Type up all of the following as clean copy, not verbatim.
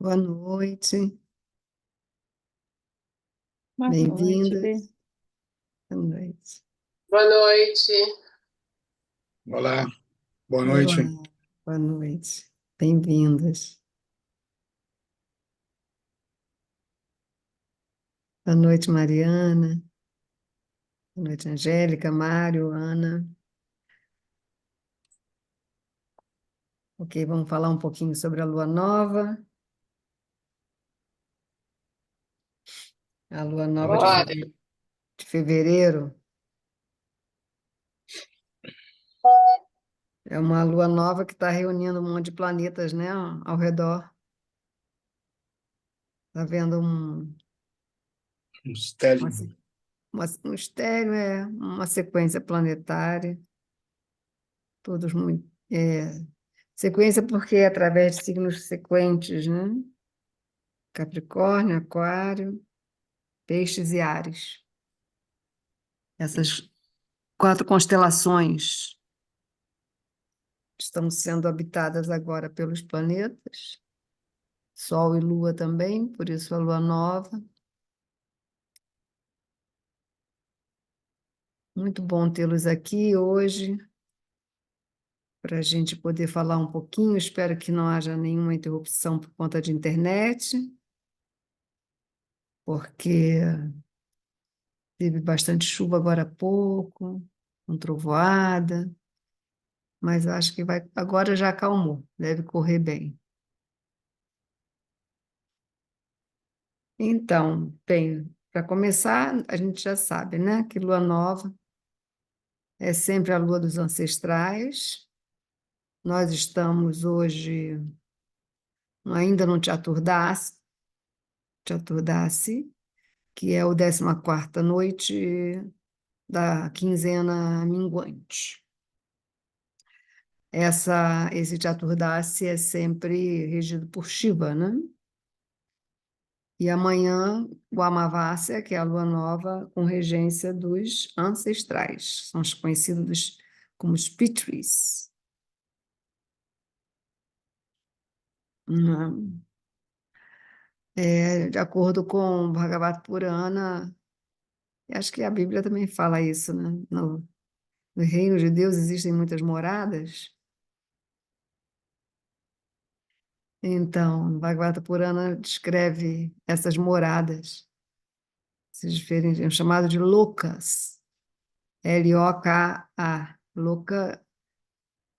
Boa noite, Boa noite, Bê. bem-vindas. Boa noite. Boa noite. Olá, boa Olá, noite. boa noite, bem-vindas. Boa noite, Mariana. Boa noite, Angélica, Mário, Ana. Ok, vamos falar um pouquinho sobre a lua nova. A lua nova de Bora. fevereiro é uma lua nova que está reunindo um monte de planetas, né, ao redor. Está vendo Um estélio. um estéreo, uma sequência planetária, todos muito. Sequência porque é através de signos sequentes, né? Capricórnio, Aquário, Peixes e Áries. Essas 4 constelações estão sendo habitadas agora pelos planetas, Sol e Lua também, por isso a Lua nova. Muito bom tê-los aqui hoje, para a gente poder falar um pouquinho. Espero que não haja nenhuma interrupção por conta de internet, porque teve bastante chuva agora há pouco, com trovoada, mas acho que vai, agora já acalmou, deve correr bem. Então, bem, para começar, a gente já sabe, né, que lua nova é sempre a lua dos ancestrais. Nós estamos hoje ainda no Chaturdasi, que é o 14ª noite da quinzena minguante. Esse Chaturdasi é sempre regido por Shiva, né? E amanhã, o Amavasya, que é a lua nova, com regência dos ancestrais. São os conhecidos como os Pitris. De acordo com Bhagavad Purana, acho que a Bíblia também fala isso, né? No reino de Deus existem muitas moradas. Então, Bhagavad Purana descreve essas moradas, esses diferentes, é chamado de lokas, Loka, loka,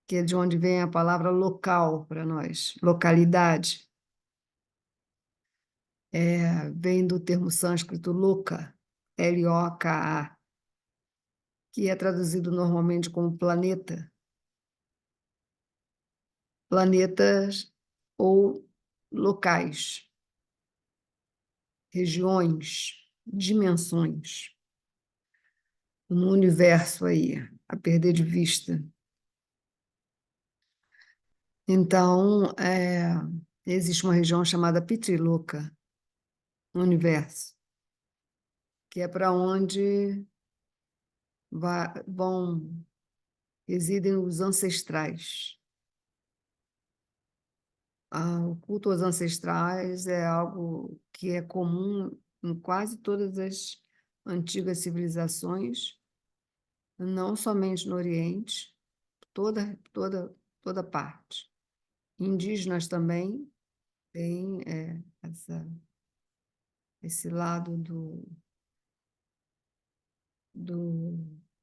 que é de onde vem a palavra local para nós, localidade. Vem do termo sânscrito loka, Loka, que é traduzido normalmente como planeta. Planetas ou locais, regiões, dimensões, no universo aí, a perder de vista. Então, existe uma região chamada Pitriloka, no universo, que é para onde residem os ancestrais. O culto aos ancestrais é algo que é comum em quase todas as antigas civilizações, não somente no Oriente, toda parte. Indígenas também têm esse lado do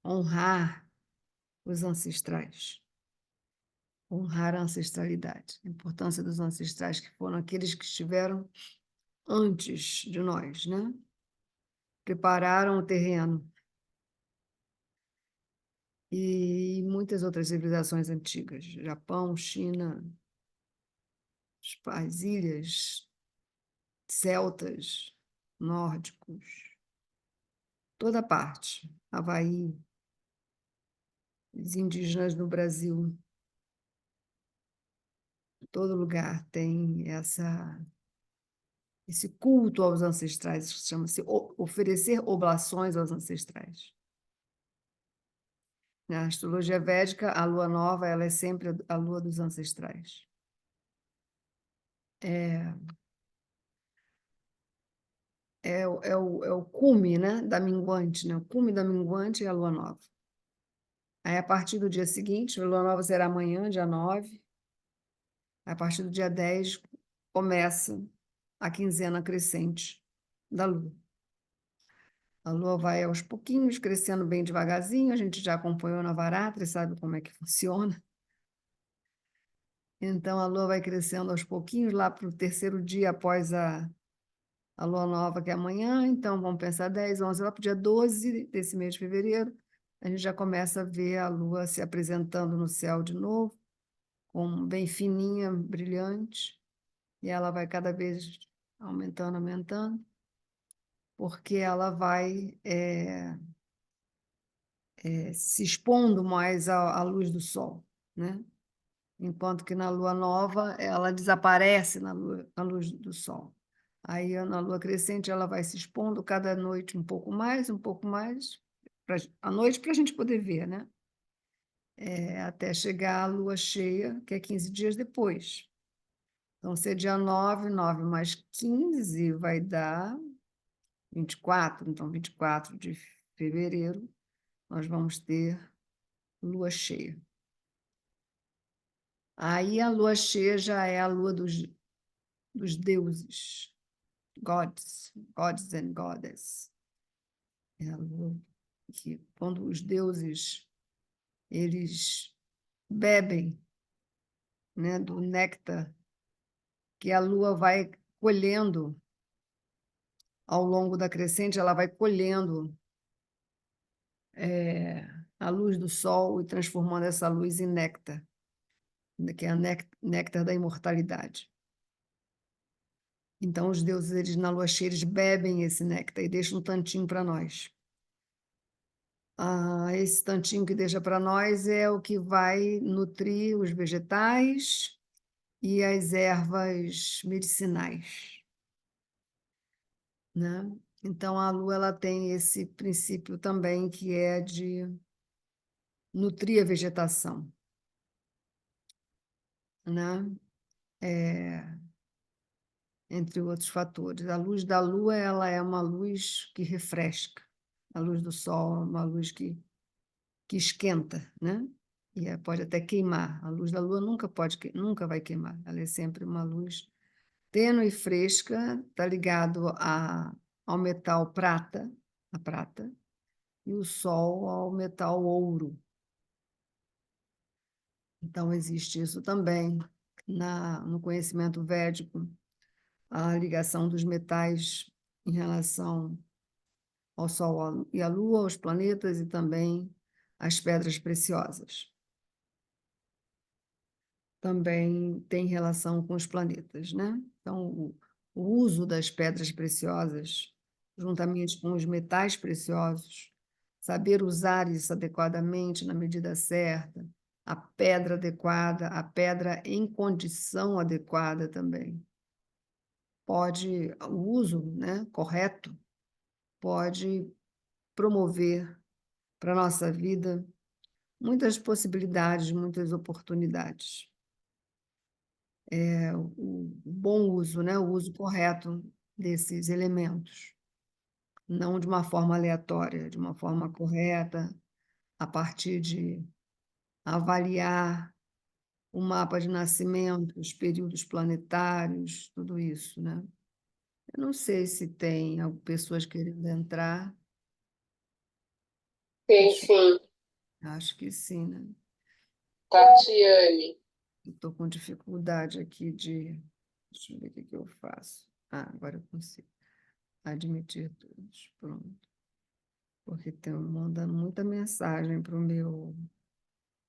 honrar os ancestrais, honrar a ancestralidade, a importância dos ancestrais, que foram aqueles que estiveram antes de nós, né? Prepararam o terreno. E muitas outras civilizações antigas, Japão, China, as ilhas celtas, nórdicos, toda parte, Havaí, os indígenas no Brasil, todo lugar tem esse culto aos ancestrais, que chama-se oferecer oblações aos ancestrais. Na astrologia védica, a lua nova ela é sempre a lua dos ancestrais. é o cume, né, da minguante, né? O cume da minguante é a lua nova. Aí, a partir do dia seguinte, a lua nova será amanhã, dia 9. A partir do dia 10, começa a quinzena crescente da lua. A lua vai aos pouquinhos, crescendo bem devagarzinho. A gente já acompanhou na Navaratri, sabe como é que funciona. Então, a lua vai crescendo aos pouquinhos, lá para o terceiro dia após a lua nova, que é amanhã. Então, vamos pensar 10, 11, lá para o dia 12 desse mês de fevereiro, a gente já começa a ver a lua se apresentando no céu de novo, como bem fininha, brilhante, e ela vai cada vez aumentando, aumentando, porque ela vai se expondo mais à luz do sol, né? Enquanto que na lua nova ela desaparece na luz do sol. Aí, na lua crescente, ela vai se expondo cada noite um pouco mais, à noite para a gente poder ver, né? Até chegar à lua cheia, que é 15 dias depois. Então, se é dia 9, 9 mais 15 vai dar 24. Então, 24 de fevereiro, nós vamos ter lua cheia. Aí, a lua cheia já é a lua dos deuses, gods and goddess. É a lua que, quando os deuses eles bebem, né, do néctar que a lua vai colhendo ao longo da crescente, ela vai colhendo a luz do sol e transformando essa luz em néctar, que é o néctar da imortalidade. Então, os deuses, eles, na lua cheia, eles bebem esse néctar e deixam um tantinho para nós. Esse tantinho que deixa para nós é o que vai nutrir os vegetais e as ervas medicinais, né? Então, a lua ela tem esse princípio também, que é de nutrir a vegetação, né? Entre outros fatores. A luz da lua ela é uma luz que refresca. A luz do sol é uma luz que esquenta, né? E pode até queimar. A luz da lua nunca vai queimar. Ela é sempre uma luz tênue e fresca, está ligado ao metal prata, a prata, e o sol ao metal ouro. Então, existe isso também no conhecimento védico, a ligação dos metais em relação ao Sol e à Lua, aos planetas e também às pedras preciosas. Também tem relação com os planetas, né? Então, o uso das pedras preciosas, juntamente com os metais preciosos, saber usar isso adequadamente na medida certa, a pedra adequada, a pedra em condição adequada também. O uso, né, correto pode promover para a nossa vida muitas possibilidades, muitas oportunidades. O bom uso, né? O uso correto desses elementos, não de uma forma aleatória, de uma forma correta, a partir de avaliar o mapa de nascimento, os períodos planetários, tudo isso, né? Eu não sei se tem pessoas querendo entrar. Tem sim. Acho que sim, né? Tatiane. Estou com dificuldade aqui de... Deixa eu ver o que eu faço. Agora eu consigo. Admitir todos. Pronto. Porque estão mandando muita mensagem para o meu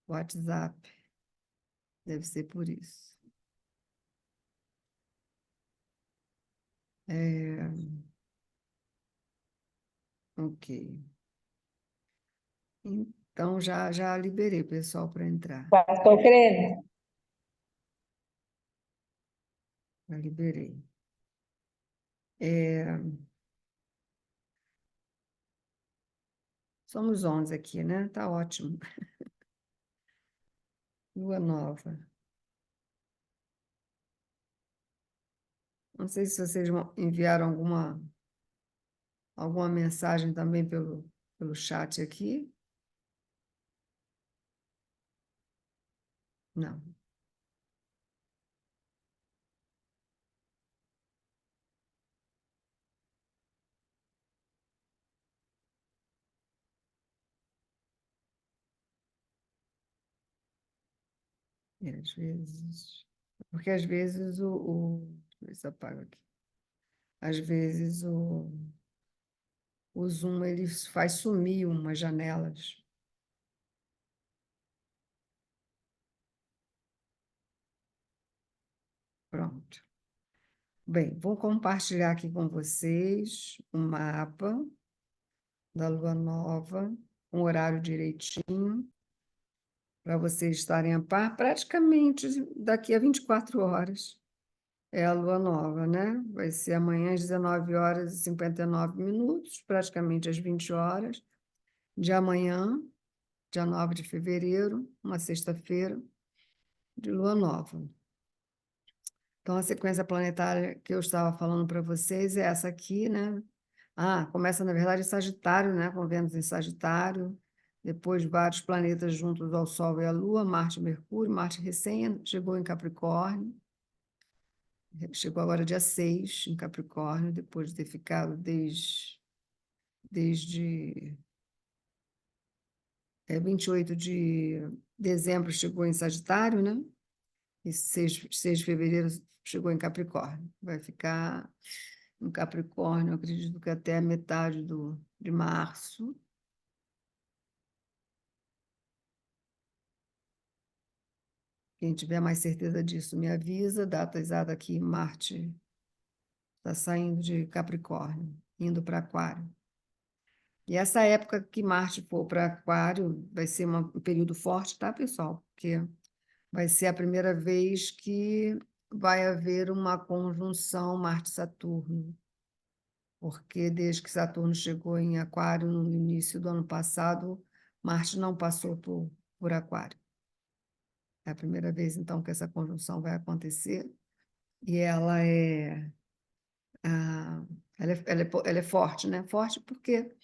WhatsApp. Deve ser por isso. Ok. Então, já liberei o pessoal para entrar. Pastor Creme. Já liberei. Somos 11 aqui, né? Tá ótimo. Lua nova. Não sei se vocês enviaram alguma alguma mensagem também pelo chat aqui? Não. E às vezes... Porque às vezes deixa eu ver se eu apago aqui. Às vezes o Zoom ele faz sumir umas janelas. Pronto. Bem, vou compartilhar aqui com vocês o mapa da Lua Nova, com o horário direitinho, para vocês estarem a par. Praticamente daqui a 24 horas é a Lua Nova, né? Vai ser amanhã às 19h59, praticamente às 20 horas de amanhã, dia 9 de fevereiro, uma sexta-feira, de Lua Nova. Então, a sequência planetária que eu estava falando para vocês é essa aqui, né? Começa, na verdade, em Sagitário, né? Com Vênus em Sagitário, depois vários planetas juntos ao Sol e à Lua, Marte e Mercúrio, Marte recém chegou em Capricórnio, chegou agora dia 6 em Capricórnio, depois de ter ficado desde 28 de dezembro chegou em Sagitário, né? E 6 de fevereiro chegou em Capricórnio. Vai ficar em Capricórnio, acredito que até a metade de março. Quem tiver mais certeza disso, me avisa. Data exata aqui, Marte está saindo de Capricórnio, indo para Aquário. E essa época que Marte for para Aquário vai ser um período forte, tá, pessoal? Porque vai ser a primeira vez que vai haver uma conjunção Marte-Saturno. Porque desde que Saturno chegou em Aquário no início do ano passado, Marte não passou por Aquário. É a primeira vez, então, que essa conjunção vai acontecer. E ela é forte, né? Forte porque,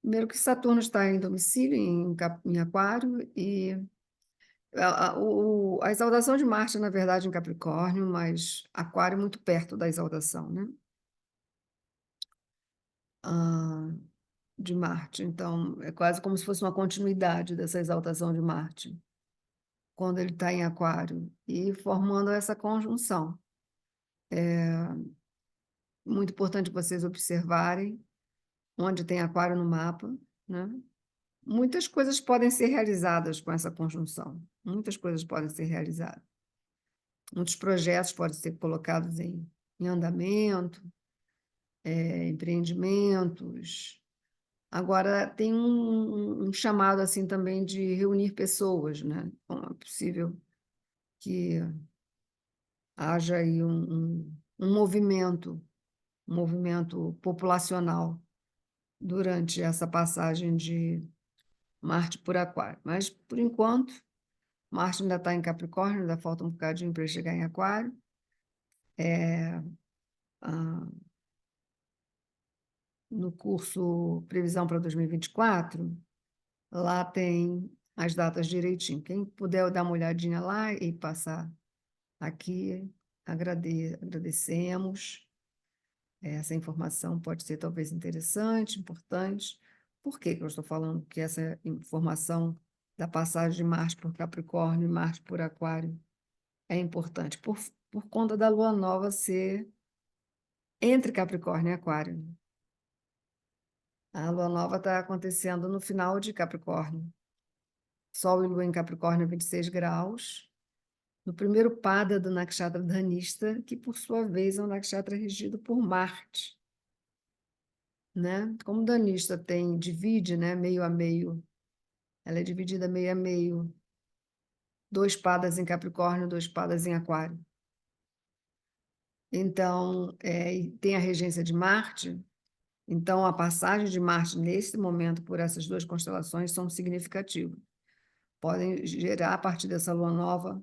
primeiro, que Saturno está em domicílio, em Aquário, e a exaltação de Marte, na verdade, em Capricórnio, mas Aquário é muito perto da exaltação, né? De Marte. Então, é quase como se fosse uma continuidade dessa exaltação de Marte, quando ele está em Aquário, e formando essa conjunção. Muito importante vocês observarem onde tem Aquário no mapa, né? Muitas coisas podem ser realizadas com essa conjunção. Muitas coisas podem ser realizadas. Muitos projetos podem ser colocados em andamento, empreendimentos. Agora, tem um chamado assim também de reunir pessoas, né? Então, é possível que haja aí um movimento populacional durante essa passagem de Marte por Aquário. Mas, por enquanto, Marte ainda está em Capricórnio, ainda falta um bocadinho para ele chegar em Aquário. No curso Previsão para 2024, lá tem as datas direitinho. Quem puder dar uma olhadinha lá e passar aqui, agradecemos. Essa informação pode ser talvez interessante, importante. Por que que eu estou falando que essa informação da passagem de Marte por Capricórnio e Marte por Aquário é importante? Por conta da Lua Nova ser entre Capricórnio e Aquário. A Lua Nova está acontecendo no final de Capricórnio. Sol e Lua em Capricórnio, 26 graus. No primeiro pada do Nakshatra Dhanista, que, por sua vez, é um nakshatra regido por Marte. Né? Como Dhanista divide, né, meio a meio, ela é dividida meio a meio. 2 padas em Capricórnio, 2 padas em Aquário. Então, tem a regência de Marte. Então, a passagem de Marte, nesse momento, por essas 2 constelações, são significativas. Podem gerar, a partir dessa lua nova,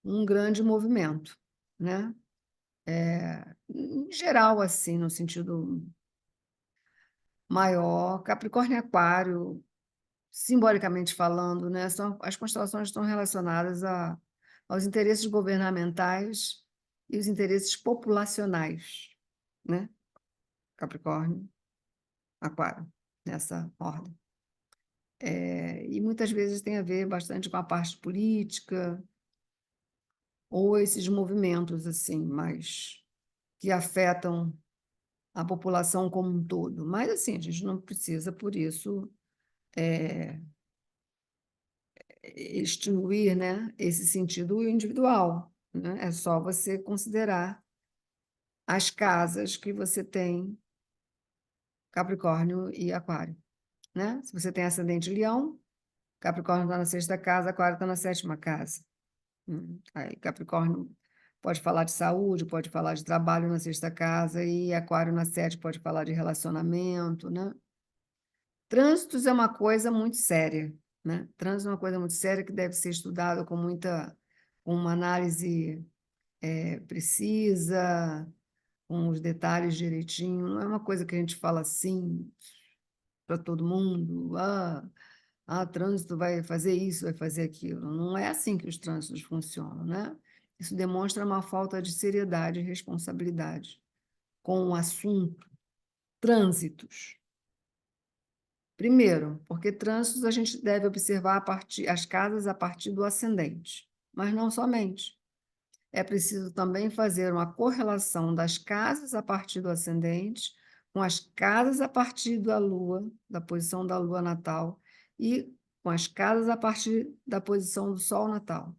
um grande movimento, né? Em geral, assim, no sentido maior. Capricórnio e Aquário, simbolicamente falando, né, as constelações estão relacionadas aos interesses governamentais e os interesses populacionais, né? Capricórnio, Aquário, nessa ordem. E muitas vezes tem a ver bastante com a parte política, ou esses movimentos assim, mais que afetam a população como um todo. Mas assim, a gente não precisa, por isso, extinguir, né, esse sentido individual, né? É só você considerar as casas que você tem Capricórnio e Aquário, né? Se você tem ascendente Leão, Capricórnio está na 6ª casa, Aquário está na 7ª casa. Aí Capricórnio pode falar de saúde, pode falar de trabalho na 6ª casa, e Aquário na 7 pode falar de relacionamento, né? Trânsitos é uma coisa muito séria, né? Trânsito é uma coisa muito séria que deve ser estudada com uma análise precisa, com os detalhes direitinho. Não é uma coisa que a gente fala assim para todo mundo. Trânsito vai fazer isso, vai fazer aquilo. Não é assim que os trânsitos funcionam, né? Isso demonstra uma falta de seriedade e responsabilidade com o assunto. Trânsitos. Primeiro, porque trânsitos a gente deve observar as casas a partir do ascendente, mas não somente. É preciso também fazer uma correlação das casas a partir do ascendente com as casas a partir da Lua, da posição da Lua natal, e com as casas a partir da posição do Sol natal.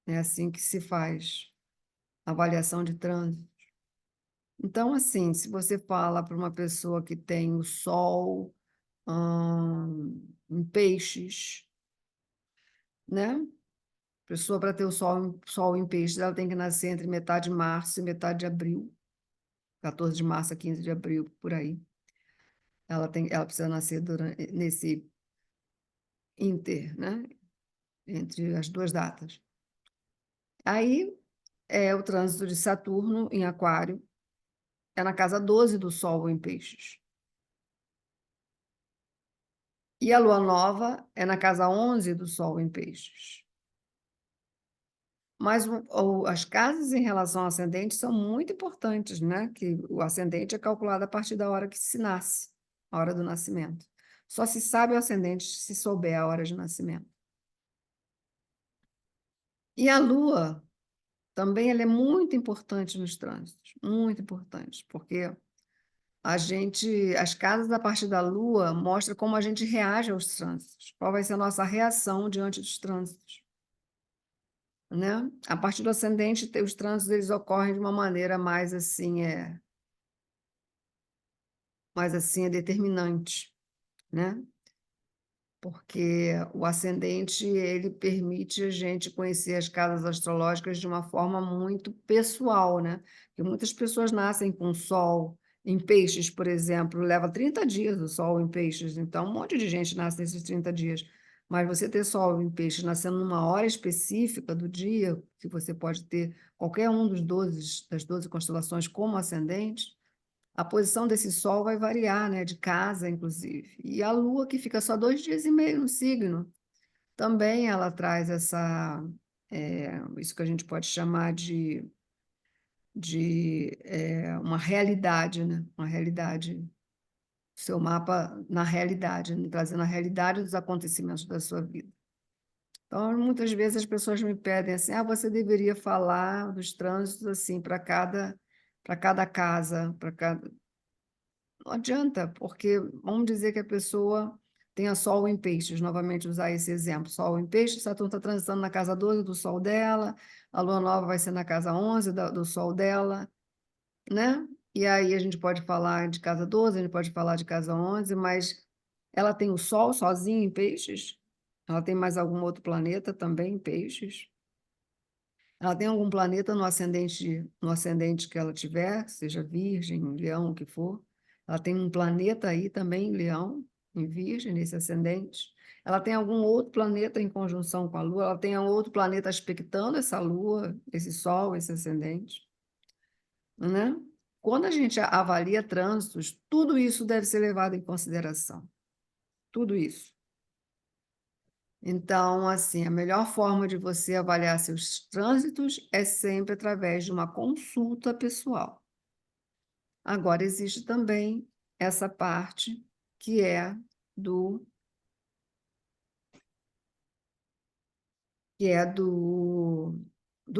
É assim que se faz a avaliação de trânsito. Então, assim, se você fala para uma pessoa que tem o Sol em Peixes, né? Pessoa, para ter o sol em Peixes, ela tem que nascer entre metade de março e metade de abril, 14 de março a 15 de abril, por aí. Ela precisa nascer nesse né? Entre as duas datas. Aí é o trânsito de Saturno em Aquário, é na casa 12 do Sol em Peixes. E a Lua Nova é na casa 11 do Sol em Peixes. Mas as casas em relação ao ascendente são muito importantes, né? Que o ascendente é calculado a partir da hora que se nasce, a hora do nascimento. Só se sabe o ascendente se souber a hora de nascimento. E a Lua também ela é muito importante nos trânsitos, muito importante, porque as casas a partir da Lua mostram como a gente reage aos trânsitos, qual vai ser a nossa reação diante dos trânsitos. Né? A partir do ascendente, os trânsitos eles ocorrem de uma maneira mais assim determinante, né? Porque o ascendente ele permite a gente conhecer as casas astrológicas de uma forma muito pessoal, né? Porque muitas pessoas nascem com Sol em Peixes, por exemplo, leva 30 dias o Sol em Peixes, então um monte de gente nasce nesses 30 dias. Mas você ter Sol em Peixes nascendo numa hora específica do dia, que você pode ter qualquer um das 12 constelações como ascendente, a posição desse Sol vai variar, né, de casa, inclusive. E a Lua, que fica só 2 dias e meio no signo, também ela traz isso que a gente pode chamar de uma realidade, né? Uma realidade, seu mapa na realidade, né? Trazendo a realidade dos acontecimentos da sua vida. Então, muitas vezes as pessoas me pedem assim, você deveria falar dos trânsitos assim para cada casa, para cada... Não adianta, porque vamos dizer que a pessoa tenha Sol em Peixes, novamente usar esse exemplo. Sol em Peixes, Saturno está transitando na casa 12 do Sol dela, a Lua Nova vai ser na casa 11 do Sol dela, né? E aí a gente pode falar de casa 12, a gente pode falar de casa 11, mas ela tem o Sol sozinho em Peixes? Ela tem mais algum outro planeta também em Peixes? Ela tem algum planeta no ascendente que ela tiver, seja Virgem, Leão, o que for. Ela tem um planeta aí também em Leão, em Virgem, nesse ascendente. Ela tem algum outro planeta em conjunção com a Lua. Ela tem outro planeta aspectando essa Lua, esse Sol, esse ascendente, né? quando a gente avalia trânsitos, tudo isso deve ser levado em consideração. Tudo isso. Então, assim, a melhor forma de você avaliar seus trânsitos é sempre através de uma consulta pessoal. Agora, existe também essa parte que é do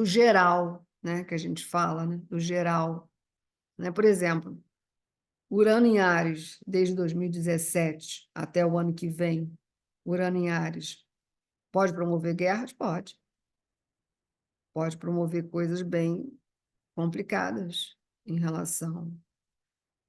geral, né, que a gente fala, né, do geral, né? Por exemplo, Urano em Áries, desde 2017 até o ano que vem, Urano em Áries, pode promover guerras? Pode. Pode promover coisas bem complicadas em relação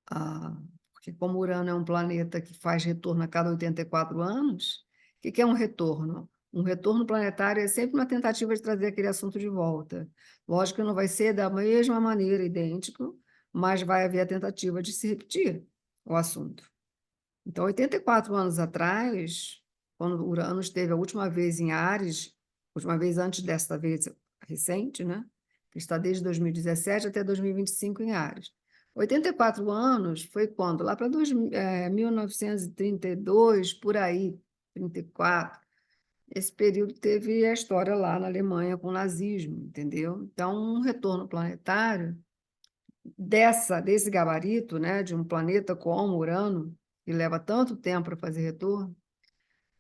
a... Porque como Urano é um planeta que faz retorno a cada 84 anos, o que é um retorno? Um retorno planetário é sempre uma tentativa de trazer aquele assunto de volta. Lógico que não vai ser da mesma maneira, idêntico, mas vai haver a tentativa de se repetir o assunto. Então, 84 anos atrás, quando Urano esteve a última vez em Áries, última vez antes desta vez recente, né? Que está desde 2017 até 2025 em Áries. 84 anos foi quando? Lá para 1932, por aí, 34. Esse período teve a história lá na Alemanha com o nazismo, entendeu? Então, um retorno planetário desse gabarito, né, de um planeta como Urano, que leva tanto tempo para fazer retorno,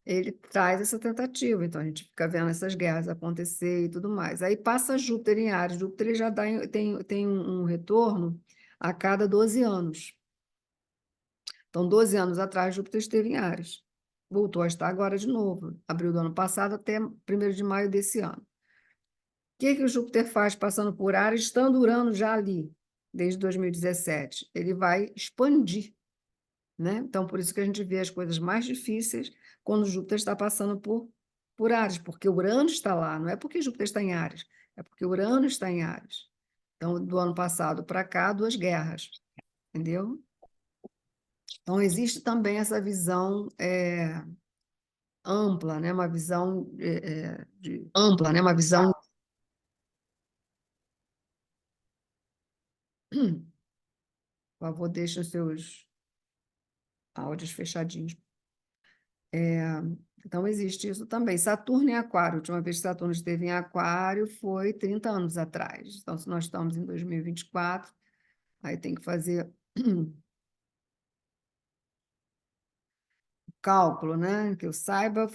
ele traz essa tentativa. Então, a gente fica vendo essas guerras acontecer e tudo mais. Aí passa Júpiter em Áries. Júpiter ele já tem um retorno a cada 12 anos. Então, 12 anos atrás, Júpiter esteve em Áries. Voltou a estar agora de novo. Abril do ano passado até 1º de maio desse ano. O que o Júpiter faz passando por Áries, estando Urano já ali, desde 2017? Ele vai expandir, né? Então, por isso que a gente vê as coisas mais difíceis quando Júpiter está passando por Áries, porque Urano está lá, não é porque Júpiter está em Áries, é porque Urano está em Áries. Então, do ano passado para cá, 2 guerras, entendeu? Então, existe também essa visão ampla, né? Uma visão ampla, né? Uma visão... Por favor, deixe os seus áudios fechadinhos. Então, existe isso também. Saturno em Aquário. A última vez que Saturno esteve em Aquário foi 30 anos atrás. Então, se nós estamos em 2024, aí tem que fazer cálculo, né? Que eu saiba,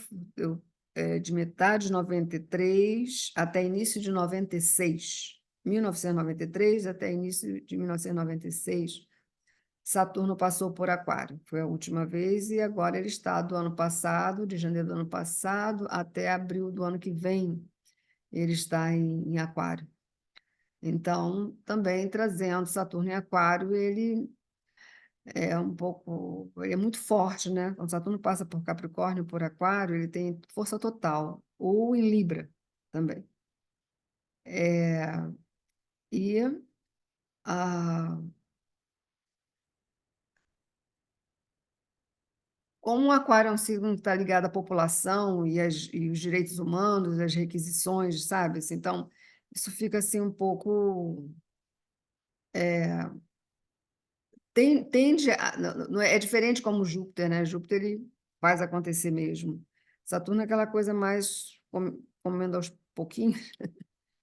de metade de 93 até início de 96. 1993 até início de 1996. Saturno passou por Aquário, foi a última vez, e agora ele está do ano passado, de janeiro do ano passado, até abril do ano que vem, ele está em Aquário. Então, também trazendo Saturno em Aquário, ele é ele é muito forte, né? Quando Saturno passa por Capricórnio, por Aquário, ele tem força total, ou em Libra também. E a Como o Aquário é um signo que está ligado à população e os direitos humanos, as requisições, sabe? Assim, então, isso fica assim um pouco... tende a... Não é diferente como Júpiter, né? Júpiter ele faz acontecer mesmo. Saturno é aquela coisa mais comendo aos pouquinhos,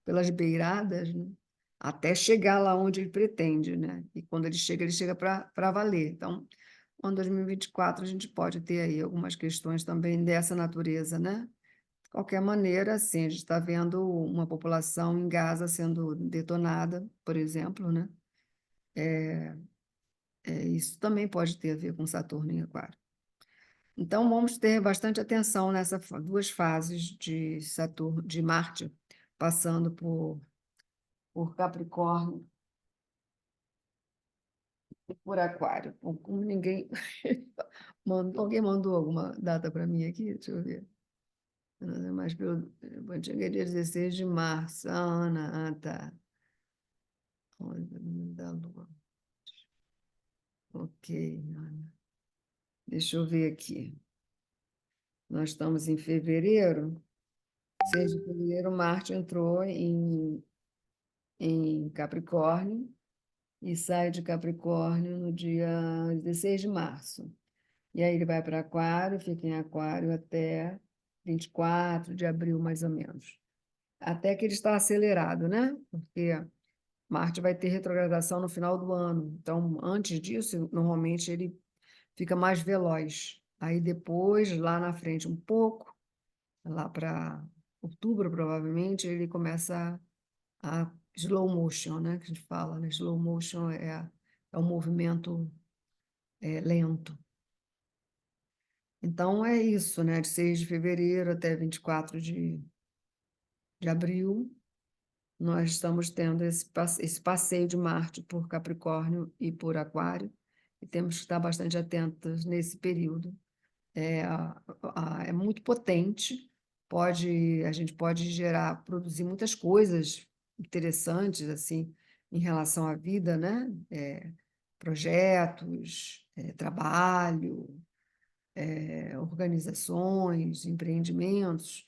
pelas beiradas, né? Até chegar lá onde ele pretende, né? E quando ele chega para valer. Então, em 2024, a gente pode ter aí algumas questões também dessa natureza, né? De qualquer maneira, assim, a gente está vendo uma população em Gaza sendo detonada, por exemplo, né? Isso também pode ter a ver com Saturno em Aquário. Então, vamos ter bastante atenção nessas 2 fases de Saturno, de Marte, passando por Capricórnio e por Aquário. Bom, como ninguém alguém mandou alguma data para mim aqui? Deixa eu ver. Mas pelo antigo é dia 16 de março. Ana, tá. Da Lua. Ok, Ana. Deixa eu ver aqui. Nós estamos em fevereiro. 6 de fevereiro, Marte entrou em Capricórnio. e sai de Capricórnio no dia 16 de março. E aí ele vai para Aquário, fica em Aquário até 24 de abril, mais ou menos. Até que ele está acelerado, né? Porque Marte vai ter retrogradação no final do ano. Então, antes disso, normalmente ele fica mais veloz. Aí depois, lá na frente um pouco, lá para outubro, provavelmente, ele começa a slow motion, né? Que a gente fala, né? Slow motion é um movimento lento. Então, é isso, né? De 6 de fevereiro até 24 de abril, nós estamos tendo esse passeio de Marte por Capricórnio e por Aquário, e temos que estar bastante atentos nesse período. É muito potente, a gente pode produzir muitas coisas interessantes assim em relação à vida, né? Projetos, trabalho, organizações, empreendimentos,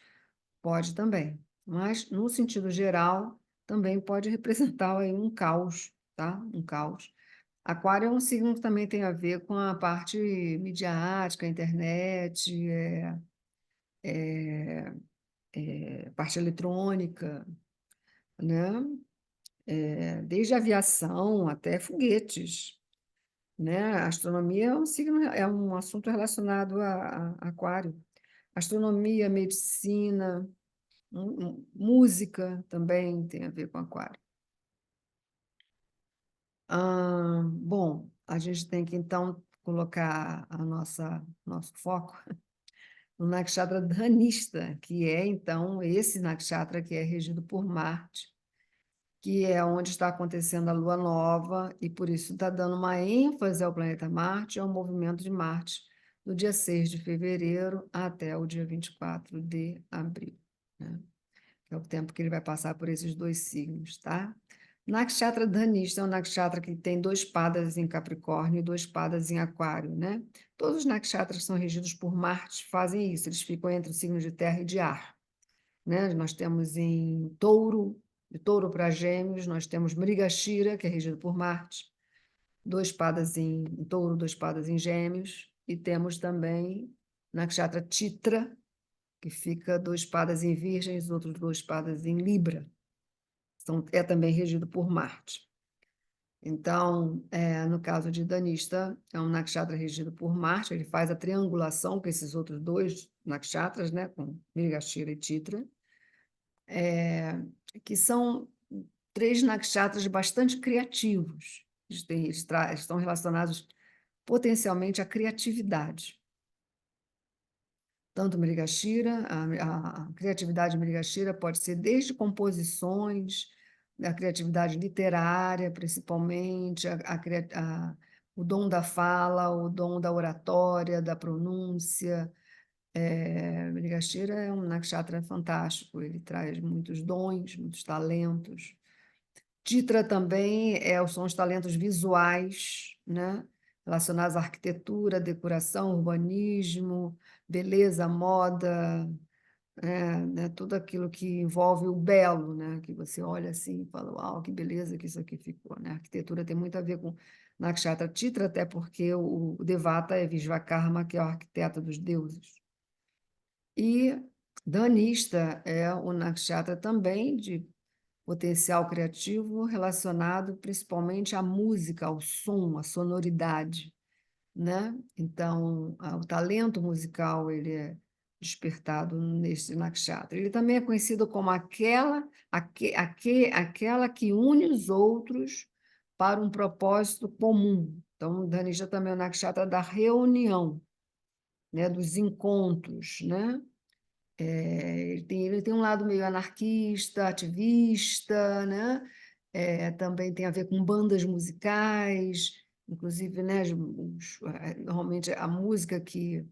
pode também. Mas, no sentido geral, também pode representar aí um caos, tá? Um caos. Aquário é um signo que também tem a ver com a parte midiática, internet, parte eletrônica, né? Desde aviação até foguetes, né? A astronomia é um signo, é um assunto relacionado a Aquário. Astronomia, medicina, música também tem a ver com Aquário. Bom, a gente tem que então colocar nosso foco no nakshatra dhanista, que é então esse nakshatra que é regido por Marte, que é onde está acontecendo a lua nova, e por isso está dando uma ênfase ao planeta Marte, ao movimento de Marte, do dia 6 de fevereiro até o dia 24 de abril, né? Que é o tempo que ele vai passar por esses dois signos, tá? Nakshatra Dhanista é um nakshatra que tem 2 padas em Capricórnio e 2 padas em Aquário, né? Todos os nakshatras que são regidos por Marte fazem isso, eles ficam entre os signos de terra e de ar, né? Nós temos em Touro, de Touro para Gêmeos, nós temos Mrigashira, que é regido por Marte, 2 padas em Touro, 2 padas em Gêmeos, e temos também Nakshatra Chitra, que fica 2 padas em Virgens, outros 2 padas em Libra. Então, é também regido por Marte. Então, no caso de Dhanista, é um nakshatra regido por Marte, ele faz a triangulação com esses outros 2 nakshatras, né, com Mrigashira e Chitra, que são 3 nakshatras bastante criativos. Eles estão relacionados potencialmente à criatividade. Tanto Mrigashira, a criatividade Mrigashira pode ser desde composições, a criatividade literária, principalmente, o dom da fala, o dom da oratória, da pronúncia. Mrigashira é um nakshatra fantástico, ele traz muitos dons, muitos talentos. Chitra também são os talentos visuais, né? Relacionados à arquitetura, decoração, urbanismo, beleza, moda, né? Tudo aquilo que envolve o belo, né? Que você olha assim e fala, uau, que beleza que isso aqui ficou, né? A arquitetura tem muito a ver com Nakshatra Chitra, até porque o Devata é Vishvakarma, que é o arquiteto dos deuses. E Dhanista é o Nakshatra também de potencial criativo relacionado principalmente à música, ao som, à sonoridade, né? Então, o talento musical ele é despertado neste nakshatra. Ele também é conhecido como aquela que une os outros para um propósito comum. Então, o Dhanista também é o nakshatra da reunião, né? Dos encontros, né? Ele tem um lado meio anarquista, ativista, né? Também tem a ver com bandas musicais, inclusive, né, normalmente a música que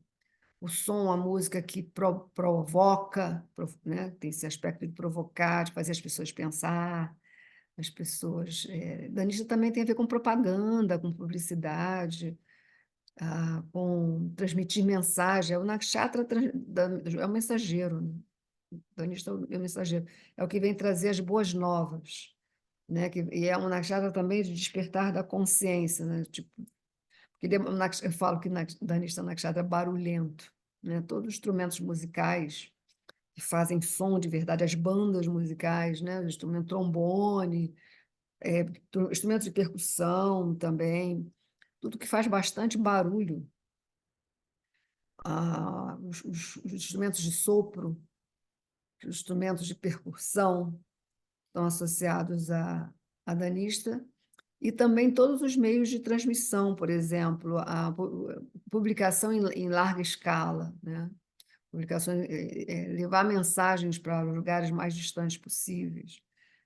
provoca, né? Tem esse aspecto de provocar, de fazer as pessoas pensar, as pessoas. Danista também tem a ver com propaganda, com publicidade, com transmitir mensagem. O nakshatra é o mensageiro, né? Danista é o mensageiro, é o que vem trazer as boas novas, né? E é um nakshatra também de despertar da consciência, né? Tipo, porque eu falo que Dhanista é um nakshatra barulhento, né? Todos os instrumentos musicais que fazem som de verdade, as bandas musicais, né? O instrumento trombone, instrumentos de percussão também, tudo que faz bastante barulho. Os instrumentos de sopro, os instrumentos de percussão estão associados a Dhanista, e também todos os meios de transmissão, por exemplo, a publicação em larga escala, né? Publicações, levar mensagens para os lugares mais distantes possíveis,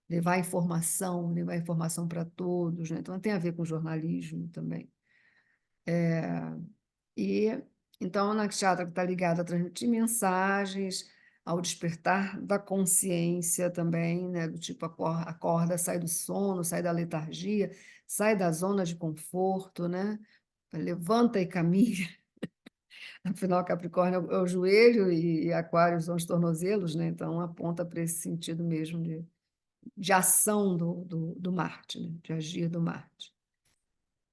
levar informação para todos, né? Então tem a ver com jornalismo também. E então, o nakshatra está ligado a transmitir mensagens, ao despertar da consciência também, né? Do tipo, acorda, sai do sono, sai da letargia, sai da zona de conforto, né? Levanta e caminha. Afinal, Capricórnio é o joelho e Aquário são os tornozelos, né? Então, aponta para esse sentido mesmo de ação do Marte, né? De agir do Marte.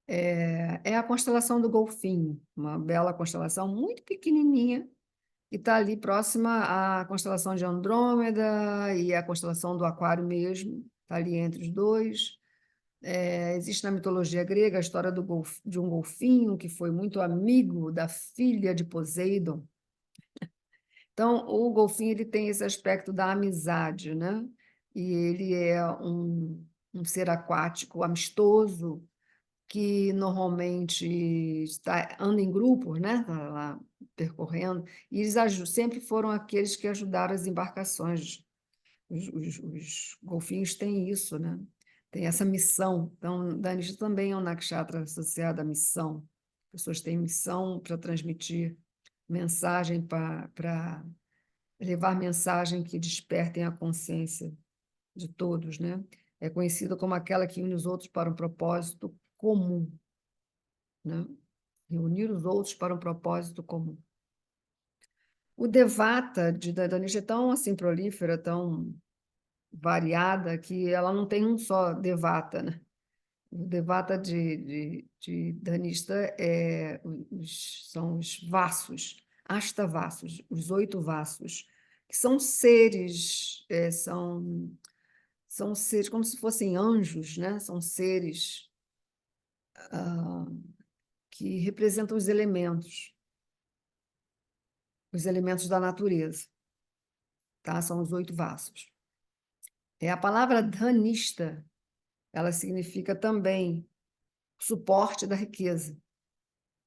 É a constelação do Golfinho, uma bela constelação muito pequenininha, que está ali próxima à constelação de Andrômeda e à constelação do Aquário mesmo, está ali entre os dois. Existe na mitologia grega a história de um golfinho que foi muito amigo da filha de Poseidon. Então, o golfinho ele tem esse aspecto da amizade, né? E ele é um ser aquático amistoso, que normalmente anda em grupos, né? Tá lá percorrendo, e eles sempre foram aqueles que ajudaram as embarcações. Os golfinhos têm isso, né? Tem essa missão. Então, Dhanista também é um nakshatra associado à missão. As pessoas têm missão para transmitir mensagem, para levar mensagem que despertem a consciência de todos, né? É conhecida como aquela que une os outros para um propósito comum, né? Reunir os outros para um propósito comum. O Devata de Dhanista é tão assim prolífera, tão variada, que ela não tem um só Devata, né? O Devata de Dhanista são os vassos, Ashtavassos, os 8 vassos, que são seres, são seres como se fossem anjos, né? São seres que representam os elementos da natureza, tá? São os 8 vassos. A palavra dhanista, ela significa também suporte da riqueza,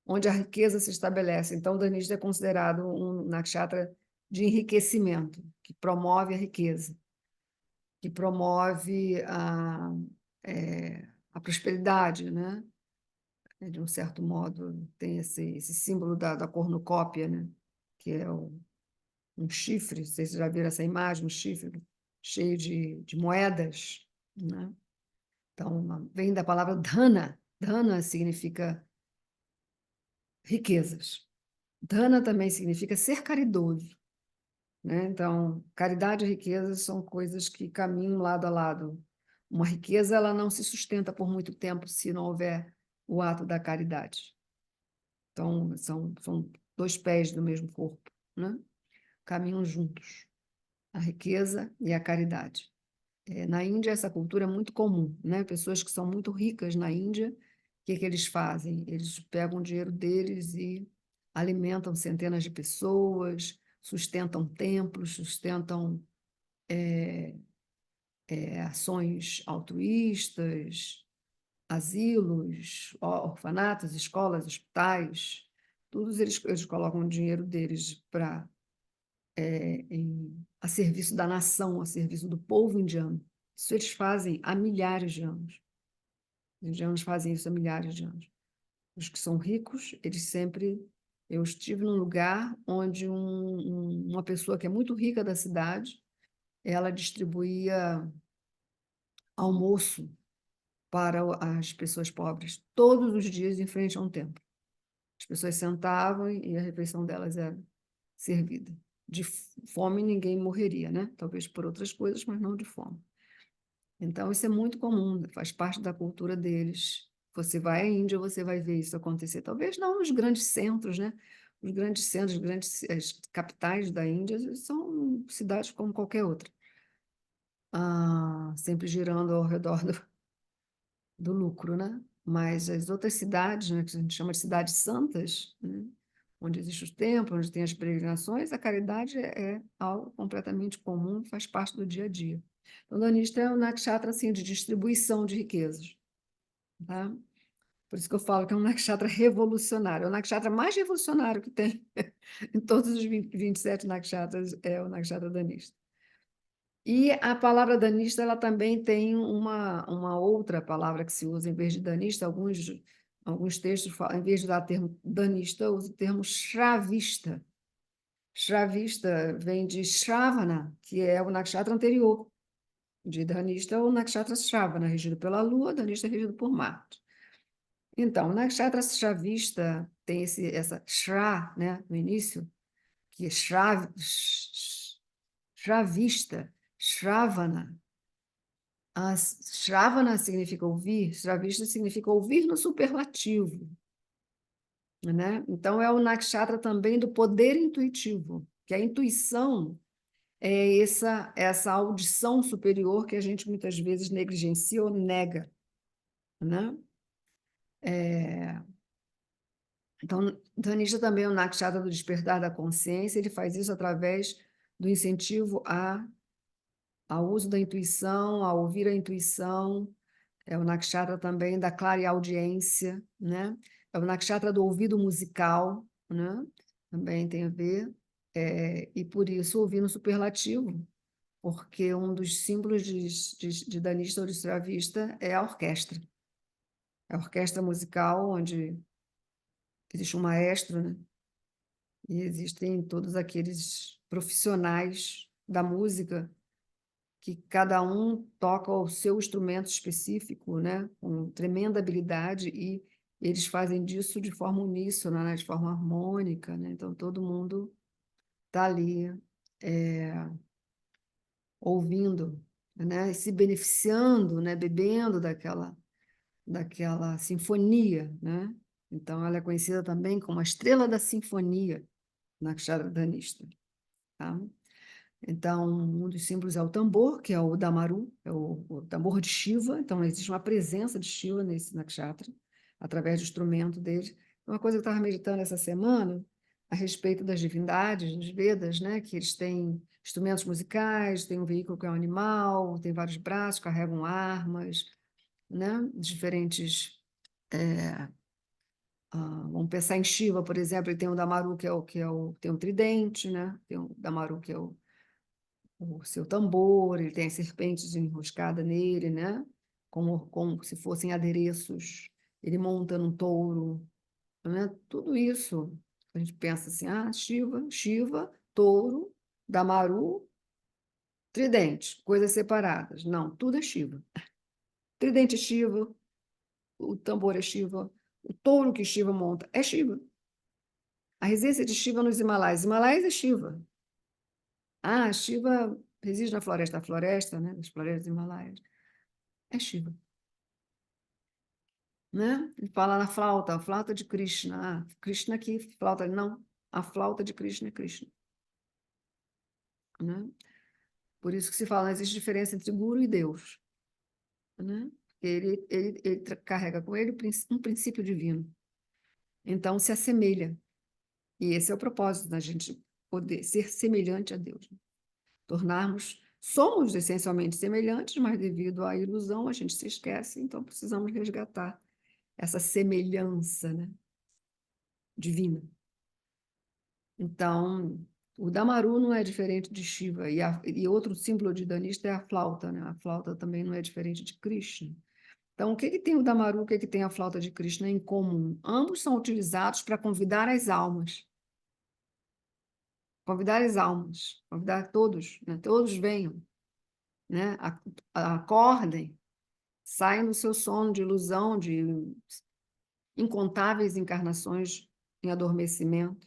onde a riqueza se estabelece. Então, o dhanista é considerado um nakshatra de enriquecimento, que promove a riqueza, que promove a prosperidade, né? De um certo modo, tem esse símbolo da cornucópia, né? Que é um chifre, vocês já viram essa imagem, um chifre cheio de moedas, né? Então, vem da palavra dhana. Dhana significa riquezas. Dhana também significa ser caridoso, né? Então, caridade e riqueza são coisas que caminham lado a lado. Uma riqueza ela não se sustenta por muito tempo se não houver o ato da caridade. Então, são 2 pés do mesmo corpo, né? Caminham juntos, a riqueza e a caridade. Na Índia, essa cultura é muito comum, né? Pessoas que são muito ricas na Índia, o que eles fazem? Eles pegam o dinheiro deles e alimentam centenas de pessoas, sustentam templos, sustentam ações altruístas, asilos, orfanatos, escolas, hospitais. Todos eles colocam o dinheiro deles a serviço da nação, a serviço do povo indiano. Isso eles fazem há milhares de anos. Os indianos fazem isso há milhares de anos. Os que são ricos, eles sempre... Eu estive num lugar onde uma pessoa que é muito rica da cidade, ela distribuía almoço para as pessoas pobres, todos os dias em frente a um templo. As pessoas sentavam e a refeição delas era servida. De fome ninguém morreria, né? Talvez por outras coisas, mas não de fome. Então, isso é muito comum, faz parte da cultura deles. Você vai à Índia, você vai ver isso acontecer. Talvez não nos grandes centros, né? Os grandes centros, as capitais da Índia são cidades como qualquer outra. Sempre girando ao redor do lucro, né? Mas as outras cidades, né, que a gente chama de cidades santas, né, onde existe o templo, onde tem as peregrinações, a caridade é algo completamente comum, faz parte do dia a dia. Então, Dhanista é um nakshatra assim, de distribuição de riquezas. Tá? Por isso que eu falo que é um nakshatra revolucionário. É o nakshatra mais revolucionário que tem em todos os 27 nakshatras, é o nakshatra Dhanista. E a palavra danista ela também tem uma outra palavra que se usa em vez de danista, alguns textos, em vez de usar o termo danista, usa o termo shravista. Shravista vem de Shravana, que é o nakshatra anterior. De danista, o nakshatra Shravana, regido pela Lua, danista regido por Marte. Então, o nakshatra Shravista tem essa Shra, né, no início, que é Shravista, Shravana. Shravana significa ouvir, Shravista significa ouvir no superlativo, né? Então, é o nakshatra também do poder intuitivo, que a intuição é essa audição superior que a gente muitas vezes negligencia ou nega, né? Então, Dhanista também é o nakshatra do despertar da consciência, ele faz isso através do incentivo ao uso da intuição, a ouvir a intuição. É o nakshatra também da clareaudiência, né? É o nakshatra do ouvido musical, né? Também tem a ver. E por isso ouvir no superlativo, porque um dos símbolos de Dhanista ou de Shravista é a orquestra. É a orquestra musical onde existe um maestro, né? E existem todos aqueles profissionais da música que cada um toca o seu instrumento específico, né, com tremenda habilidade, e eles fazem disso de forma uníssona, né, de forma harmônica, né? Então todo mundo está ali ouvindo, né, e se beneficiando, né, bebendo daquela sinfonia, né? Então ela é conhecida também como a estrela da sinfonia na Nakshatra Dhanista, tá? Então, um dos símbolos é o tambor, que é o Damaru, é o tambor de Shiva. Então, existe uma presença de Shiva nesse nakshatra, através do instrumento dele. Uma coisa que eu estava meditando essa semana, a respeito das divindades, dos Vedas, né? Que eles têm instrumentos musicais, têm um veículo que é um animal, tem vários braços, carregam armas, né? Diferentes... vamos pensar em Shiva, por exemplo, ele tem o Damaru, tem um tridente, né? Tem o Damaru, que é o seu tambor, ele tem as serpentes enroscadas nele, né? Como se fossem adereços. Ele monta num touro, né? Tudo isso. A gente pensa assim, Shiva, touro, Damaru, tridente, coisas separadas. Não, tudo é Shiva. Tridente é Shiva, o tambor é Shiva, o touro que Shiva monta é Shiva. A residência de Shiva nos Himalaias. Himalaias é Shiva. Shiva reside na floresta. A floresta, né? As florestas dos Himalaias. É Shiva. Né? Ele fala na flauta, a flauta de Krishna. Krishna aqui, flauta. Não, a flauta de Krishna é Krishna. Né? Por isso que se fala, não existe diferença entre guru e Deus. Né? Ele carrega com ele um princípio divino. Então, se assemelha. E esse é o propósito da gente poder ser semelhante a Deus. Somos essencialmente semelhantes, mas devido à ilusão a gente se esquece, então precisamos resgatar essa semelhança, né, divina. Então, o Damaru não é diferente de Shiva, e outro símbolo de Dhanista é a flauta, né? A flauta também não é diferente de Krishna. Então, o que tem o Damaru, o que tem a flauta de Krishna em comum? Ambos são utilizados para convidar as almas. Convidar as almas, convidar todos, né? Todos venham, né? Acordem, saiam do seu sono de ilusão, de incontáveis encarnações em adormecimento,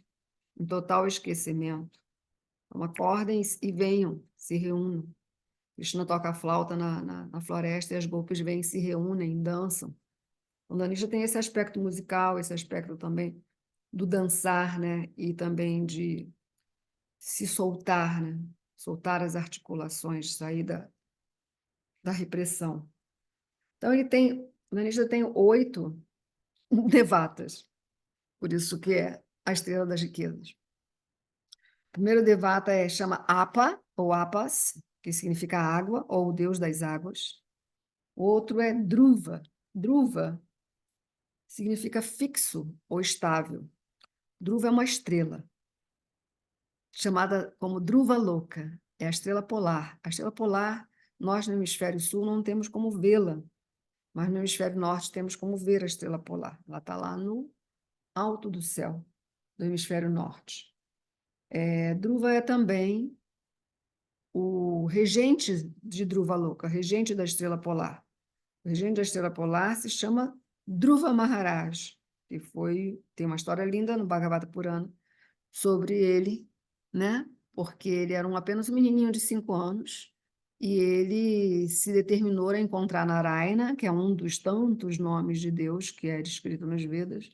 em total esquecimento. Então, acordem e venham, se reúnam. Krishna toca a flauta na floresta e as golpes vêm, se reúnem, dançam. O Dhanisha tem esse aspecto musical, esse aspecto também do dançar, né? E também de se soltar, né? Soltar as articulações, sair da repressão. Então, o Dhanisha tem 8 devatas, por isso que é a estrela das riquezas. O primeiro devata chama Apa, ou Apas, que significa água, ou o deus das águas. O outro é Dhruva. Dhruva significa fixo ou estável. Dhruva é uma estrela, chamada como Dhruva Loka. É a estrela polar. A estrela polar, nós no hemisfério sul não temos como vê-la, mas no hemisfério norte temos como ver a estrela polar. Ela está lá no alto do céu do hemisfério norte. Dhruva é também o regente de Dhruva Loka, regente da estrela polar. O regente da estrela polar se chama Dhruva Maharaj, que tem uma história linda no Bhagavata Purana sobre ele, né? Porque ele era apenas um menininho de 5 anos e ele se determinou a encontrar Narayana, que é um dos tantos nomes de Deus que é descrito nos Vedas.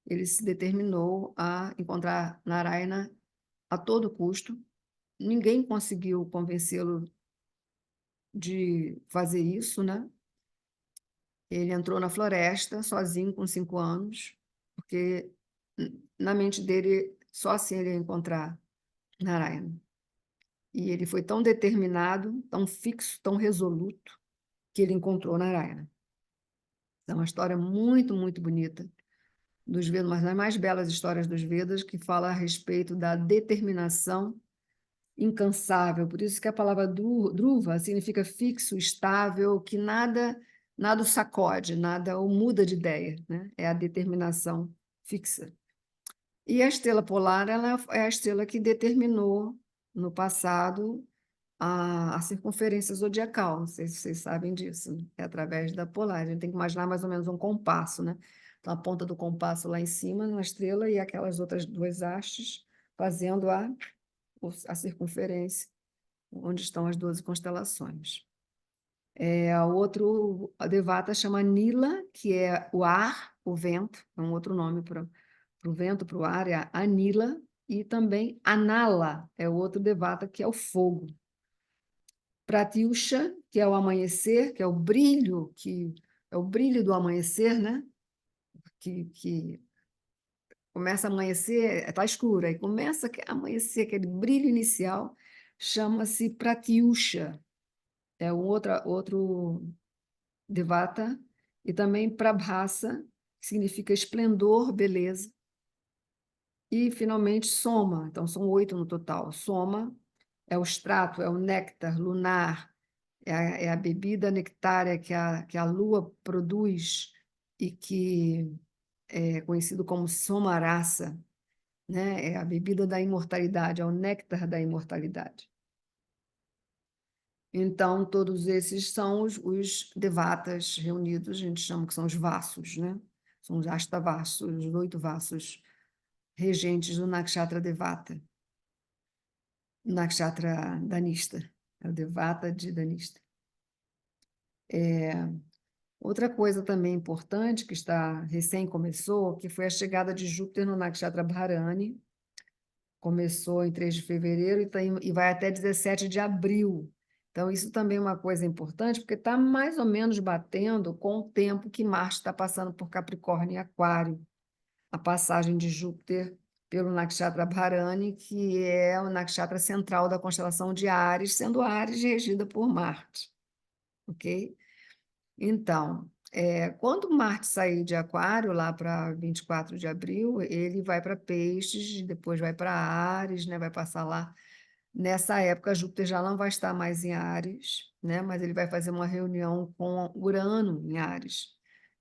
Ele se determinou a encontrar Narayana a todo custo. Ninguém conseguiu convencê-lo de fazer isso, né? Ele entrou na floresta sozinho com 5 anos, porque na mente dele só assim ele ia encontrar Narayana. E ele foi tão determinado, tão fixo, tão resoluto, que ele encontrou Narayana. É uma história muito, muito bonita dos Vedas, uma das mais belas histórias dos Vedas, que fala a respeito da determinação incansável. Por isso que a palavra Dhruva significa fixo, estável, que nada o sacode, nada o muda de ideia, né? É a determinação fixa. E a estrela polar, ela é a estrela que determinou no passado a circunferência zodiacal. Não sei se vocês sabem disso, né? É através da polar. A gente tem que imaginar mais ou menos um compasso, né? Então, a ponta do compasso lá em cima, na estrela, e aquelas outras 2 hastes fazendo a circunferência, onde estão as 12 constelações. A devata chama Nila, que é o ar, o vento, é um outro nome para o vento, para o ar, é a Anila, e também Anala, é o outro devata, que é o fogo. Pratyusha, que é o amanhecer, que é o brilho, do amanhecer, né? Que começa a amanhecer, está escuro, aí começa a amanhecer, aquele brilho inicial, chama-se Pratyusha, é um outro devata, e também Prabhasa, que significa esplendor, beleza, e finalmente Soma, então são 8 no total. Soma é o extrato, é o néctar lunar, é a bebida nectária que a lua produz e que é conhecido como Somarasa, né? É a bebida da imortalidade, é o néctar da imortalidade. Então, todos esses são os devatas reunidos, a gente chama que são os vassos, né? São os astavassos, os 8 vassos regentes do Nakshatra Devata, Nakshatra Danista, é o Devata de Danista. Outra coisa também importante que começou, que foi a chegada de Júpiter no Nakshatra Bharani. Começou em 3 de fevereiro e vai até 17 de abril. Então, isso também é uma coisa importante, porque está mais ou menos batendo com o tempo que Marte está passando por Capricórnio e Aquário. A passagem de Júpiter pelo Nakshatra Bharani, que é o Nakshatra central da constelação de Áries, sendo Áries regida por Marte. Ok? Então, quando Marte sair de Aquário, lá para 24 de abril, ele vai para Peixes, depois vai para Áries, né? Vai passar lá. Nessa época, Júpiter já não vai estar mais em Áries, né? Mas ele vai fazer uma reunião com Urano em Áries.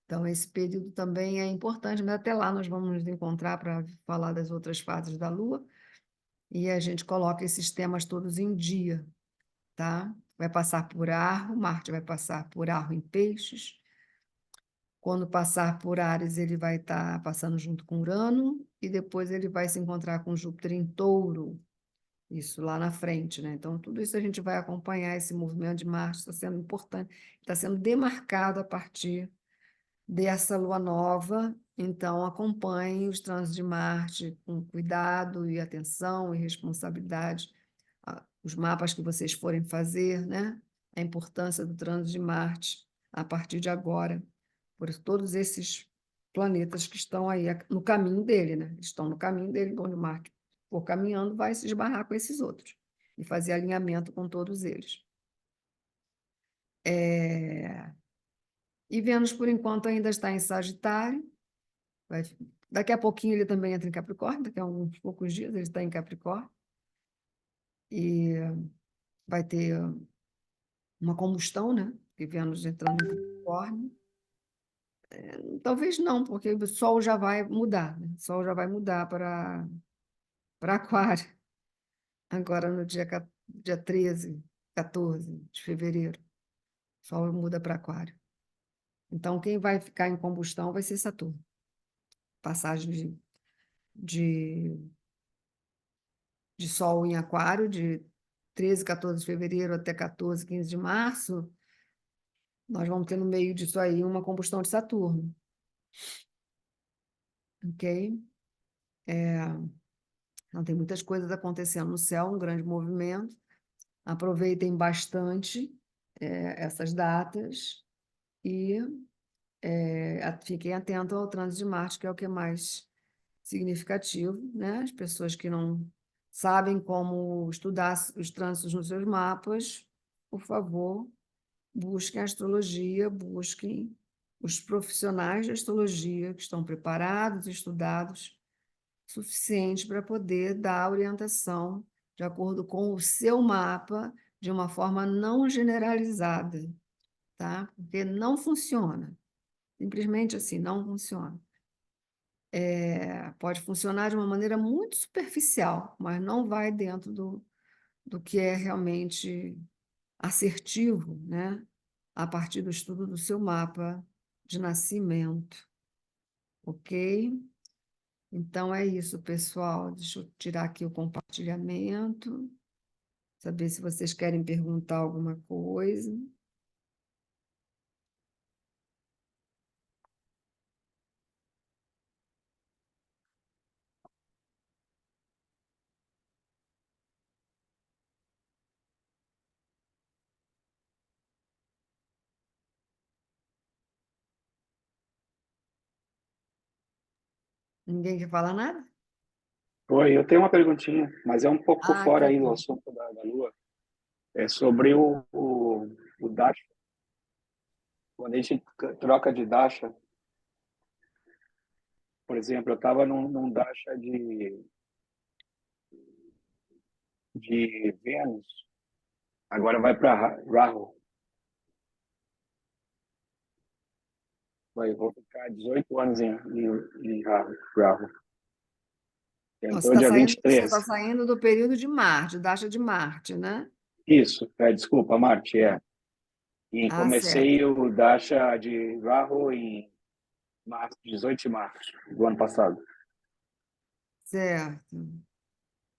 Então, esse período também é importante, mas até lá nós vamos nos encontrar para falar das outras fases da Lua e a gente coloca esses temas todos em dia, tá? Vai passar por Arro, Marte vai passar por Arro em Peixes. Quando passar por Áries, ele vai estar passando junto com Urano, e depois ele vai se encontrar com Júpiter em Touro. isso lá na frente, né? Então, tudo isso a gente vai acompanhar, esse movimento de Marte está sendo importante, está sendo demarcado a partir dessa lua nova. Então, acompanhe os trânsitos de Marte com cuidado e atenção e responsabilidade. Os mapas que vocês forem fazer, né? A importância do trânsito de Marte a partir de agora, por todos esses planetas que estão aí no caminho dele, né? Estão no caminho dele, onde Marte for caminhando, vai se esbarrar com esses outros e fazer alinhamento com todos eles. E Vênus, por enquanto, ainda está em Sagitário. Daqui a pouquinho ele também entra em Capricórnio, daqui a alguns poucos dias ele está em Capricórnio. E vai ter uma combustão, né? Porque Vênus entrando em Capricórnio. Talvez não, porque o Sol já vai mudar, né? O Sol já vai mudar para Aquário, agora no dia 13, 14 de fevereiro. O Sol muda para Aquário. Então, quem vai ficar em combustão vai ser Saturno. Passagem de Sol em Aquário, de 13, 14 de fevereiro até 14, 15 de março, nós vamos ter no meio disso aí uma combustão de Saturno. Ok? Então, tem muitas coisas acontecendo no céu, um grande movimento. Aproveitem bastante essas datas e fiquem atentos ao trânsito de Marte, que é o que é mais significativo, né? As pessoas que não sabem como estudar os trânsitos nos seus mapas, por favor, busquem a astrologia, busquem os profissionais de astrologia que estão preparados, estudados, suficientes para poder dar orientação de acordo com o seu mapa, de uma forma não generalizada, tá? Porque não funciona. Simplesmente assim, não funciona. Pode funcionar de uma maneira muito superficial, mas não vai dentro do que é realmente assertivo, né? A partir do estudo do seu mapa de nascimento. Ok? Então é isso, pessoal. Deixa eu tirar aqui o compartilhamento, saber se vocês querem perguntar alguma coisa. Ninguém quer falar nada? Oi, eu tenho uma perguntinha, mas é um pouco Ah, fora tá aí do bom. assunto da Lua. É sobre o Dasha. Quando a gente troca de Dasha, por exemplo, eu estava num Dasha de Vênus, agora vai para Rahu. Vou ficar 18 anos em Rahu. Você Entrou está dia saindo, você 23. tá saindo do período de Marte, Dasha de Marte, né? Isso, desculpa, Marte, é. E Ah, certo. comecei o Dasha de Rahu em março, 18 de março do ano passado. Certo.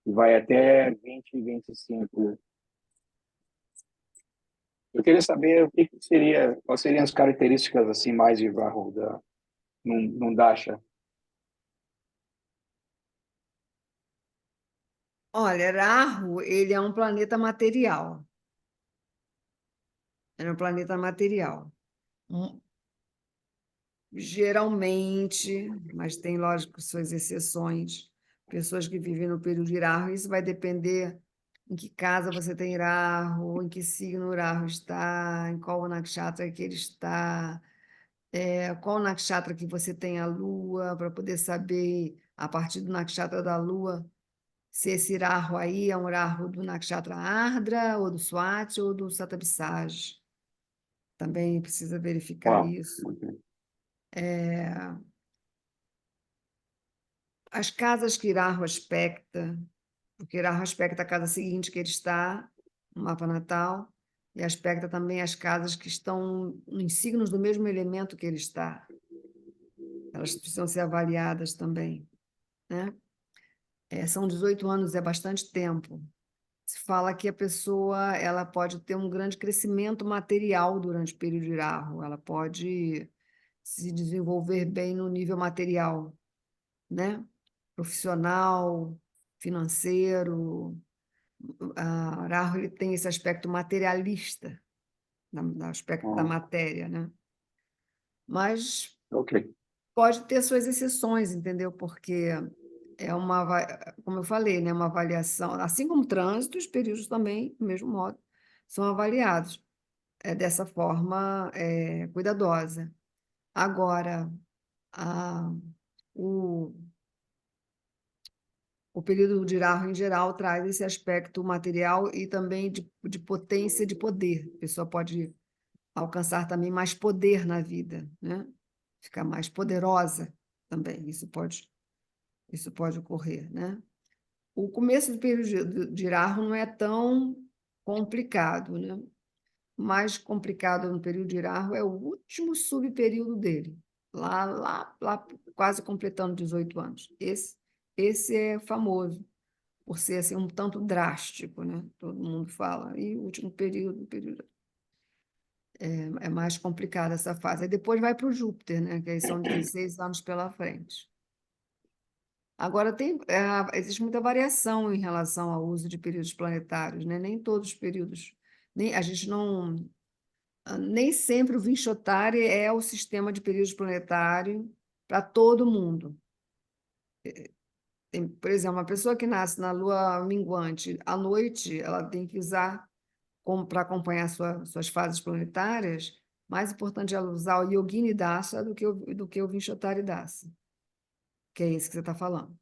E vai até 2025. Eu queria saber o que seria, quais seriam as características assim mais de Rahu num Dasha. Olha, Rahu, ele é um planeta material. Ele é um planeta material. Hum, Geralmente, mas tem, lógico, suas exceções, pessoas que vivem no período de Rahu, isso vai depender em que casa você tem Rahu, em que signo Rahu está, em qual nakshatra que ele está, qual nakshatra que você tem a Lua, para poder saber, a partir do nakshatra da Lua, se esse Rahu aí é um Rahu do nakshatra Ardra, ou do Swati, ou do Satabhisaj. Também precisa verificar Uau. isso. As casas que Rahu aspecta, porque Rahu aspecta a casa seguinte que ele está, no mapa natal, e aspecta também as casas que estão em signos do mesmo elemento que ele está. Elas precisam ser avaliadas também, né? São 18 anos, é bastante tempo. se fala que a pessoa ela pode ter um grande crescimento material durante o período de Rahu, ela pode se desenvolver bem no nível material, né? Profissional, financeiro. Rahu ele tem esse aspecto materialista, do aspecto da matéria, né? Mas Ok. pode ter suas exceções, entendeu? Porque é como eu falei, né? Uma avaliação, assim como trânsito, os períodos também, do mesmo modo, são avaliados dessa forma cuidadosa. Agora, a, o, o período de Rahu, em geral, traz esse aspecto material e também de potência de poder. A pessoa pode alcançar também mais poder na vida, né? Ficar mais poderosa também. Isso pode ocorrer, né? O começo do período de Rahu não é tão complicado, né? O mais complicado no período de Rahu é o último subperíodo dele, lá quase completando 18 anos. Esse é famoso por ser assim, um tanto drástico, né? Todo mundo fala. E o último período é mais complicada essa fase. Aí depois vai para o Júpiter, né? Que aí são 16 anos pela frente. Agora, existe muita variação em relação ao uso de períodos planetários, né? Nem todos os períodos. A gente não. Nem sempre o Vinchotari é o sistema de períodos planetário para todo mundo. Por exemplo, uma pessoa que nasce na lua minguante, à noite, ela tem que usar, para acompanhar suas fases planetárias, mais importante é ela usar o Yogini Dasa do que o Vinchotari Dasa, que é esse que você está falando.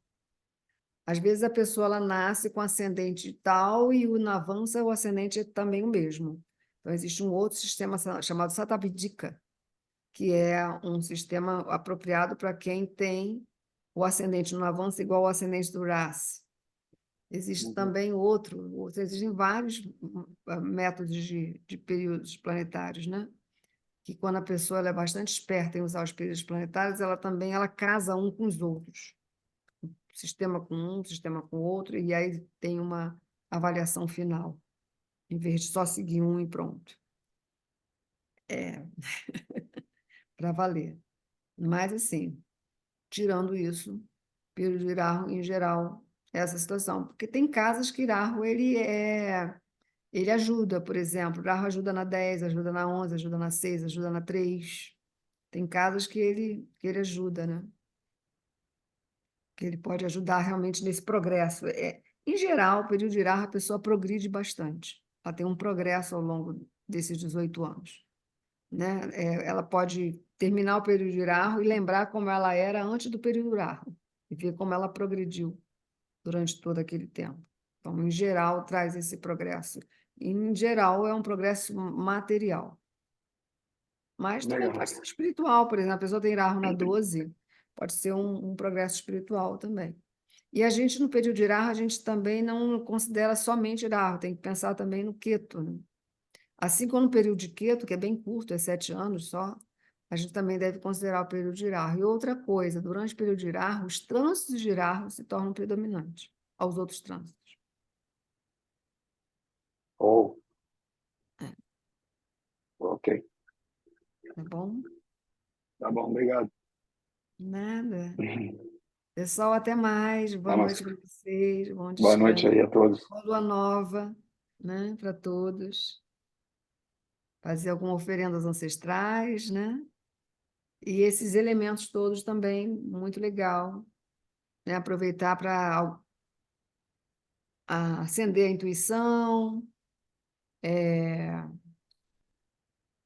Às vezes a pessoa ela nasce com ascendente tal e o Navansa, o ascendente é também o mesmo. Então, existe um outro sistema chamado Satabhidika, que é um sistema apropriado para quem tem o ascendente no Navansa igual ao ascendente do Rasi. Existe também existem vários métodos de períodos planetários, né? Que quando a pessoa ela é bastante esperta em usar os períodos planetários, ela casa um com os outros. Sistema com um, sistema com outro, e aí tem uma avaliação final, em vez de só seguir um e pronto. Para valer. Mas, assim, tirando isso, período de Rahu, em geral, é essa situação. Porque tem casas que Rahu, ele ajuda, por exemplo, Rahu ajuda na 10, ajuda na 11, ajuda na 6, ajuda na 3. Tem casas que ele ajuda, né? Que ele pode ajudar realmente nesse progresso. Em geral, o período de Rahu, a pessoa progride bastante. Ela tem um progresso ao longo desses 18 anos. Né? Ela pode terminar o período de Rahu e lembrar como ela era antes do período Rahu, e ver como ela progrediu durante todo aquele tempo. Então, em geral, traz esse progresso. Em geral, é um progresso material. Mas também Legal. pode ser espiritual, por exemplo, a pessoa tem Rahu na 12, pode ser um progresso espiritual também. E a gente, no período de Rahu, a gente também não considera somente Rahu, tem que pensar também no Ketu, né? Assim como no período de Ketu, que é bem curto, é 7 anos só, a gente também deve considerar o período de Rahu. E outra coisa, durante o período de Rahu, os trânsitos de Rahu se tornam predominantes aos outros trânsitos. Oh, É, ok. tá bom? Tá bom, obrigado. Nada. Pessoal, até mais. Boa noite Namaste. para vocês. Bom Boa noite descanso. aí a todos. Boa lua nova, né, para todos. Fazer alguma oferenda aos ancestrais, né? E esses elementos todos também, muito legal, né? Aproveitar para acender a intuição,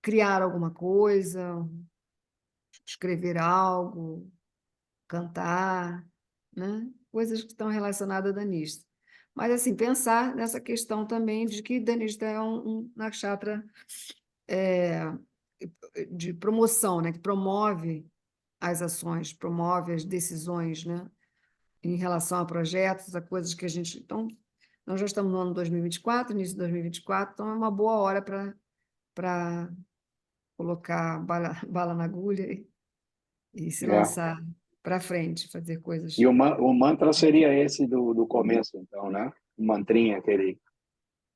criar alguma coisa, escrever algo, cantar, né? Coisas que estão relacionadas a Danista. Mas, assim, pensar nessa questão também de que Danista é um nakshatra de promoção, né? Que promove as ações, promove as decisões, né? Em relação a projetos, a coisas que a gente... Então, nós já estamos no ano 2024, início de 2024, então é uma boa hora para colocar bala na agulha e se É. lançar para frente, fazer coisas. E o mantra seria esse do começo, então, né? O mantrinha, aquele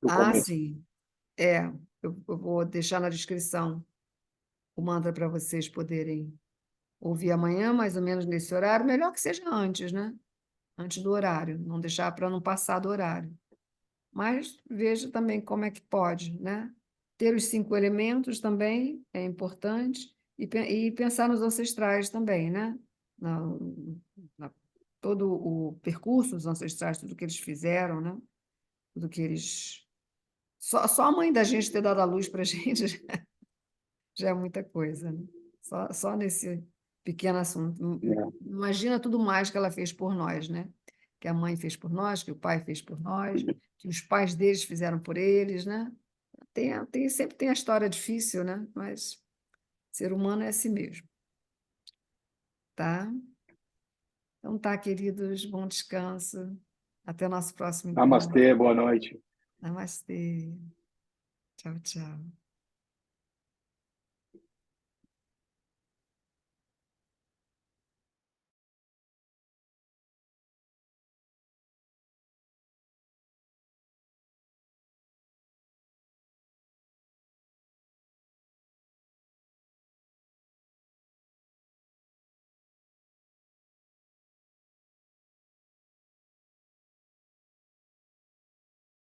do Ah, começo. sim. Eu vou deixar na descrição o mantra para vocês poderem ouvir amanhã, mais ou menos nesse horário. Melhor que seja antes, né? Antes do horário, não deixar para não passar do horário. Mas veja também como é que pode, né? Ter os 5 elementos também é importante e pensar nos ancestrais também, né? Na, todo o percurso dos ancestrais, tudo que eles fizeram, né? Tudo que eles... Só a mãe da gente ter dado a luz para a gente já é muita coisa, né? Só nesse pequeno assunto. É. Imagina tudo mais que ela fez por nós, né? Que a mãe fez por nós, que o pai fez por nós, que os pais deles fizeram por eles, né? Sempre tem a história difícil, né? Mas ser humano é assim mesmo, tá? Então tá, queridos, bom descanso. Até o nosso próximo encontro. Namastê, boa noite. Namastê. Tchau, tchau.